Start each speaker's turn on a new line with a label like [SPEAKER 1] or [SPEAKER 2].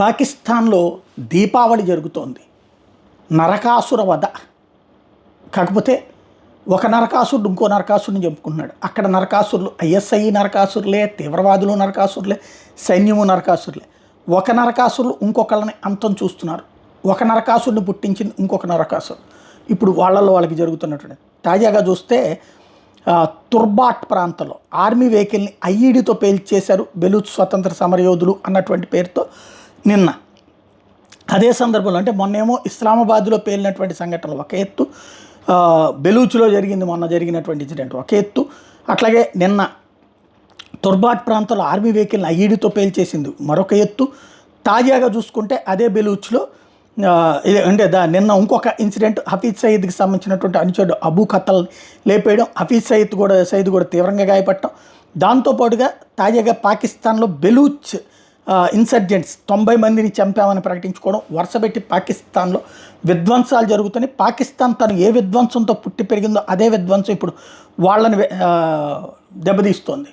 [SPEAKER 1] పాకిస్తాన్లో దీపావళి జరుగుతోంది. నరకాసుర వధ. కాకపోతే ఒక నరకాసురుడు ఇంకో నరకాసురుని చంపుకుంటున్నాడు. అక్కడ నరకాసురులు ఐఎస్ఐ నరకాసురులే, తీవ్రవాదులు నరకాసురులే, సైన్యము నరకాసురులే. ఒక నరకాసురులు ఇంకొకళ్ళని అంతం చూస్తున్నారు. ఒక నరకాసురుని పుట్టించింది ఇంకొక నరకాసురు. ఇప్పుడు వాళ్ళకి జరుగుతున్నటువంటి తాజాగా చూస్తే తుర్బాట్ ప్రాంతంలో ఆర్మీ వెహికల్ని ఐఈడితో పేల్చేశారు బెలూచ్ స్వతంత్ర సమరయోధులు అన్నటువంటి పేరుతో. నిన్న అదే సందర్భంలో అంటే మొన్నేమో ఇస్లామాబాద్లో పేలినటువంటి సంఘటనలు ఒక ఎత్తు, బెలూచ్లో మొన్న జరిగినటువంటి ఇన్సిడెంట్ ఒక ఎత్తు, అట్లాగే నిన్న తుర్బాట్ ప్రాంతంలో ఆర్మీ వెహికల్ని ఐఈడితో పేల్చేసింది మరొక ఎత్తు. తాజాగా చూసుకుంటే అదే బెలూచ్లో అంటే నిన్న ఇంకొక ఇన్సిడెంట్, హఫీజ్ సయీద్కి సంబంధించినటువంటి అనుచరుడు అబూ ఖతల్ లేపేయడం, హఫీజ్ సయీద్ కూడా తీవ్రంగా గాయపడటం. దాంతోపాటుగా తాజాగా పాకిస్తాన్లో బెలూచ్ ఇన్సర్జెంట్స్ 90 మందిని చంపామని ప్రకటించుకోవడం, వరుసపెట్టి పాకిస్తాన్లో విధ్వంసాలు జరుగుతున్నాయి. పాకిస్తాన్ తను ఏ విధ్వంసంతో పుట్టి పెరిగిందో అదే విధ్వంసం ఇప్పుడు వాళ్ళని దెబ్బతీస్తోంది.